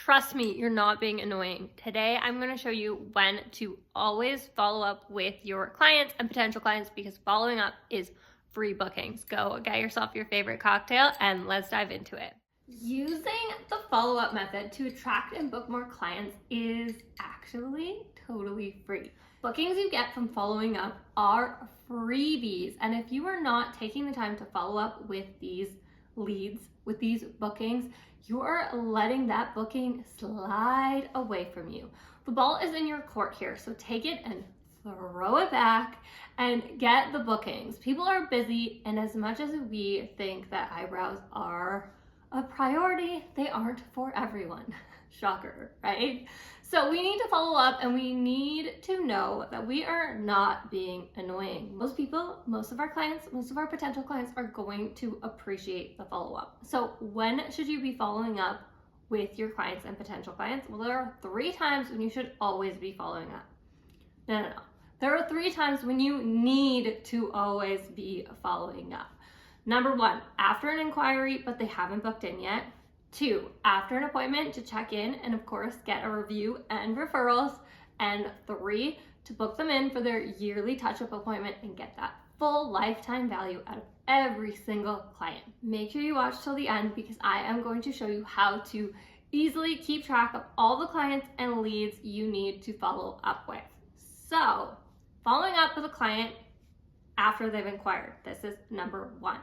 Trust me, you're not being annoying. Today, I'm going to show you when to always follow up with your clients and potential clients because following up is free bookings. Go get yourself your favorite cocktail and let's dive into it. Using the follow-up method to attract and book more clients is actually totally free. Bookings you get from following up are freebies, and if you are not taking the time to follow up with these leads, with these bookings, you are letting that booking slide away from you. The ball is in your court here, so take it and throw it back and get the bookings. People are busy, and as much as we think that eyebrows are a priority, they aren't for everyone. Shocker, right? So we need to follow up and we need to know that we are not being annoying. Most people, most of our clients, most of our potential clients are going to appreciate the follow-up. So when should you be following up with your clients and potential clients? Well, there are 3 times when you should always be following up. No. There are 3 times when you need to always be following up. Number 1, after an inquiry, but they haven't booked in yet. 2, after an appointment to check in and of course get a review and referrals. And 3, to book them in for their yearly touch-up appointment and get that full lifetime value out of every single client. Make sure you watch till the end because I am going to show you how to easily keep track of all the clients and leads you need to follow up with. So, following up with a client after they've inquired, this is number 1.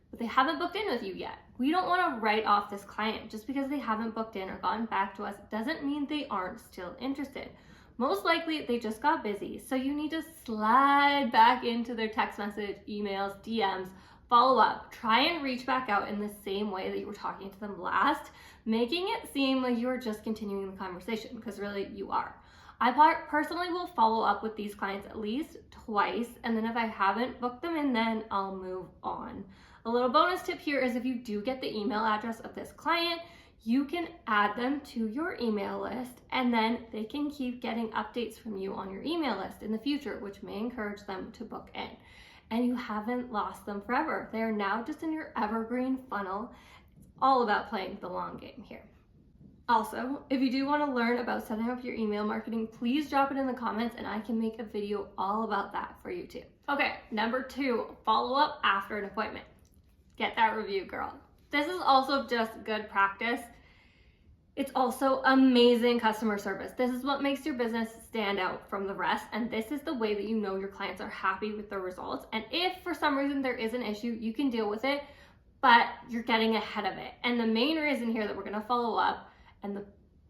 But they haven't booked in with you yet. We don't want to write off this client. Just because they haven't booked in or gotten back to us doesn't mean they aren't still interested. Most likely they just got busy. So you need to slide back into their text message, emails, DMs, follow up. Try and reach back out in the same way that you were talking to them last, making it seem like you are just continuing the conversation because really you are. I personally will follow up with these clients at least twice, and then if I haven't booked them in, then I'll move on. A little bonus tip here is if you do get the email address of this client, you can add them to your email list and then they can keep getting updates from you on your email list in the future, which may encourage them to book in. And you haven't lost them forever. They are now just in your evergreen funnel. It's all about playing the long game here. Also, if you do want to learn about setting up your email marketing, please drop it in the comments and I can make a video all about that for you too. Okay, number 2, follow up after an appointment. Get that review, girl. This is also just good practice. It's also amazing customer service. This is what makes your business stand out from the rest, and this is the way that you know your clients are happy with the results. And if for some reason there is an issue, you can deal with it, but you're getting ahead of it. And the main reason here that we're gonna follow up, and the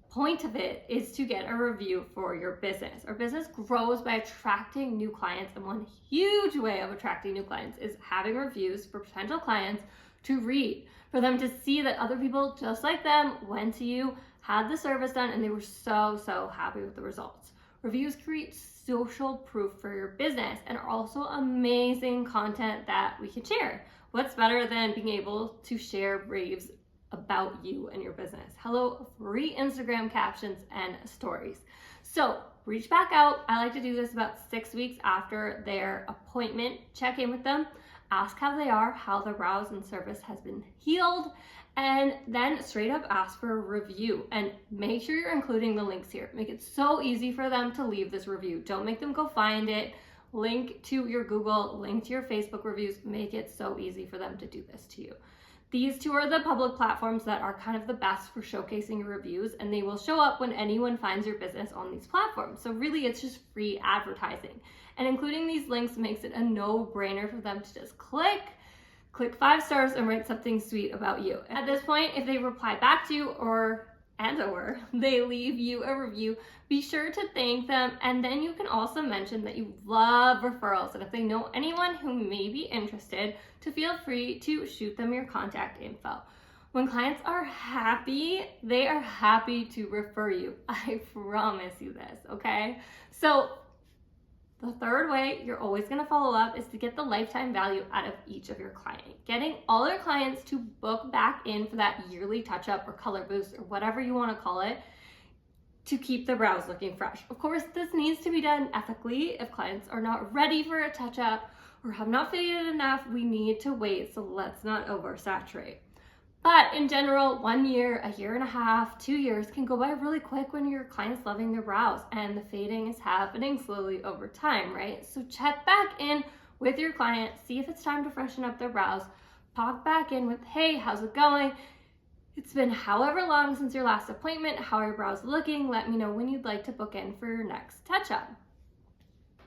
point of it, is to get a review for your business. Our business grows by attracting new clients, and one huge way of attracting new clients is having reviews for potential clients to read, for them to see that other people just like them went to you, had the service done, and they were so happy with the results. Reviews create social proof for your business and are also amazing content that we can share. What's better than being able to share raves about you and your business? Hello, free Instagram captions and stories. So reach back out. I like to do this about 6 weeks after their appointment. Check in with them, ask how they are, how the brows and surface has been healed, and then straight up ask for a review. And make sure you're including the links here. Make it so easy for them to leave this review. Don't make them go find it. Link to your Google, link to your Facebook reviews. Make it so easy for them to do this to you. These 2 are the public platforms that are kind of the best for showcasing your reviews, and they will show up when anyone finds your business on these platforms. So really it's just free advertising. And including these links makes it a no-brainer for them to just click 5 stars and write something sweet about you. At this point, if they reply back to you or they leave you a review, be sure to thank them, and then you can also mention that you love referrals, and if they know anyone who may be interested, to feel free to shoot them your contact info. When clients are happy, they are happy to refer you. I promise you this, okay? So the 3rd way you're always going to follow up is to get the lifetime value out of each of your clients. Getting all your clients to book back in for that yearly touch-up or color boost or whatever you want to call it to keep the brows looking fresh. Of course, this needs to be done ethically. If clients are not ready for a touch-up or have not faded enough, we need to wait, so let's not oversaturate. But in general, 1 year, a year and a half, 2 years can go by really quick when your client's loving their brows and the fading is happening slowly over time, right? So check back in with your client, see if it's time to freshen up their brows, talk back in with, hey, how's it going? It's been however long since your last appointment. How are your brows looking? Let me know when you'd like to book in for your next touch-up.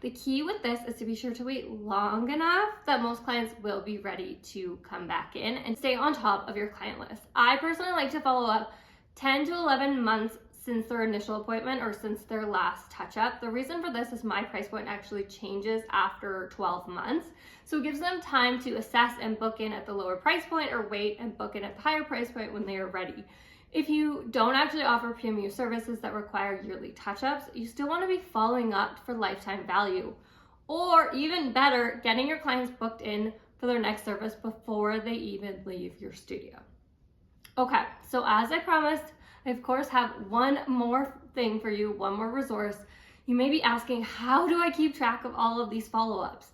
The key with this is to be sure to wait long enough that most clients will be ready to come back in and stay on top of your client list. I personally like to follow up 10 to 11 months since their initial appointment or since their last touch-up. The reason for this is my price point actually changes after 12 months. So it gives them time to assess and book in at the lower price point or wait and book in at the higher price point when they are ready. If you don't actually offer PMU services that require yearly touch-ups, you still want to be following up for lifetime value. Or even better, getting your clients booked in for their next service before they even leave your studio. Okay, so as I promised, I of course have one more thing for you, one more resource. You may be asking, how do I keep track of all of these follow-ups?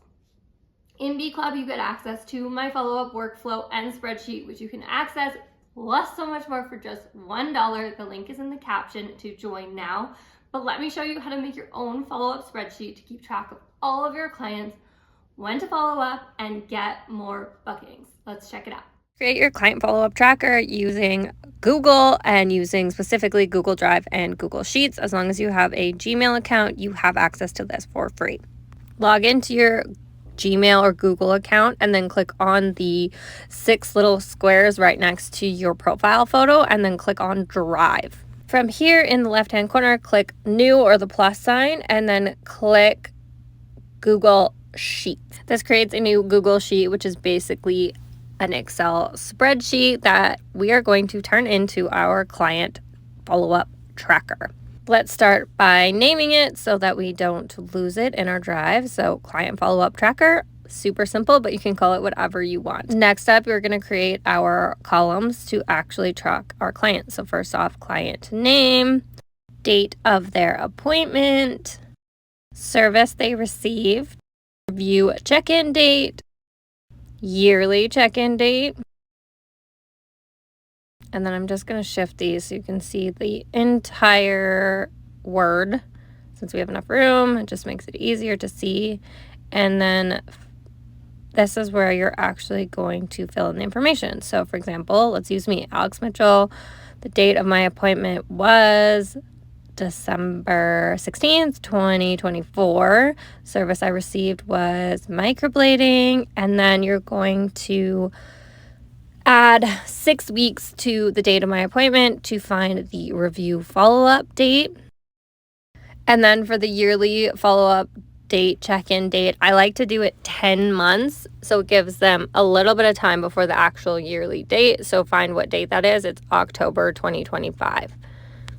In B Club, you get access to my follow-up workflow and spreadsheet, which you can access plus so much more for just $1. The link is in the caption to join now. But let me show you how to make your own follow-up spreadsheet to keep track of all of your clients, when to follow up, and get more bookings. Let's check it out. Create your client follow-up tracker using Google and using specifically Google Drive and Google Sheets. As long as you have a Gmail account, you have access to this for free. Log into your Gmail or Google account and then click on the 6 little squares right next to your profile photo and then click on Drive. From here in the left-hand corner, click New or the plus sign and then click Google Sheet. This creates a new Google Sheet, which is basically an Excel spreadsheet that we are going to turn into our client follow-up tracker. Let's start by naming it so that we don't lose it in our drive. So client follow-up tracker, super simple, but you can call it whatever you want. Next up, we're going to create our columns to actually track our clients. So first off, client name, date of their appointment, service they received, review check-in date, yearly check-in date. And then I'm just going to shift these so you can see the entire word. Since we have enough room, it just makes it easier to see. And then this is where you're actually going to fill in the information. So for example, let's use me, Alex Mitchell. The date of my appointment was December 16th, 2024. Service I received was microblading. And then you're going to add 6 weeks to the date of my appointment to find the review follow-up date. And then for the yearly follow-up date, check-in date, I like to do it 10 months. So it gives them a little bit of time before the actual yearly date. So find what date that is. It's October 2025.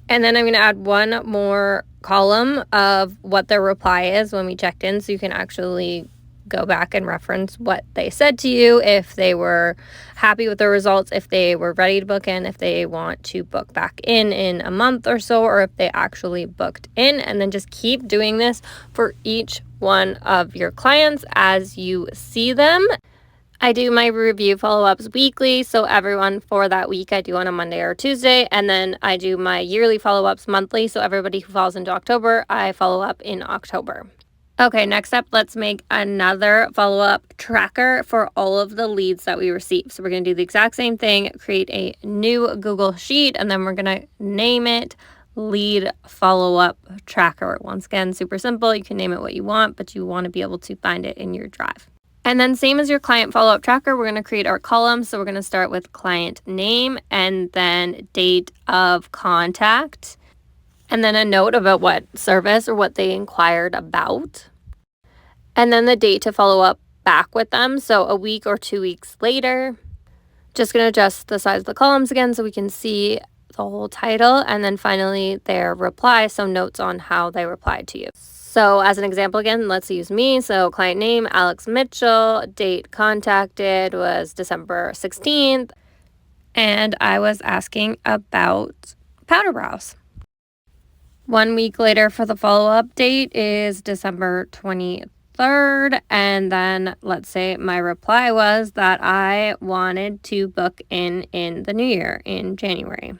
And then I'm going to add one more column of what their reply is when we checked in. So you can actually go back and reference what they said to you, if they were happy with the results, if they were ready to book in, if they want to book back in a month or so, or if they actually booked in. And then just keep doing this for each one of your clients as you see them. I do my review follow-ups weekly, so everyone for that week I do on a Monday or Tuesday, and then I do my yearly follow-ups monthly, so everybody who falls into October, I follow up in October. Okay, next up, let's make another follow-up tracker for all of the leads that we receive. So we're going to do the exact same thing, create a new Google Sheet, and then we're going to name it Lead Follow-Up Tracker. Once again, super simple. You can name it what you want, but you want to be able to find it in your drive. And then same as your client follow-up tracker, we're going to create our columns. So we're going to start with client name and then date of contact. And then a note about what service or what they inquired about. And then the date to follow up back with them. So a week or 2 weeks later. Just going to adjust the size of the columns again so we can see the whole title. And then finally their reply, so notes on how they replied to you. So as an example again, let's use me. So client name, Alex Mitchell. Date contacted was December 16th. And I was asking about powder brows. 1 week later for the follow-up date is December 23rd. 3rd, and then let's say my reply was that I wanted to book in the new year in January.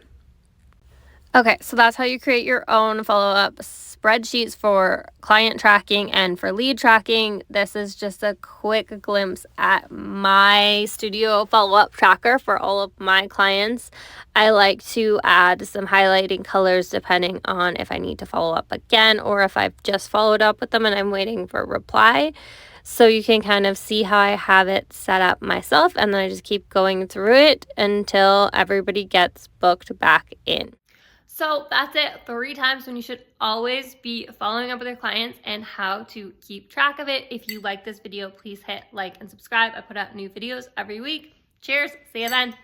Okay, so that's how you create your own follow-up spreadsheets for client tracking and for lead tracking. This is just a quick glimpse at my studio follow-up tracker for all of my clients. I like to add some highlighting colors depending on if I need to follow up again or if I've just followed up with them and I'm waiting for a reply. So you can kind of see how I have it set up myself, and then I just keep going through it until everybody gets booked back in. So that's it, 3 times when you should always be following up with your clients and how to keep track of it. If you like this video, please hit like and subscribe. I put out new videos every week. Cheers, see you then.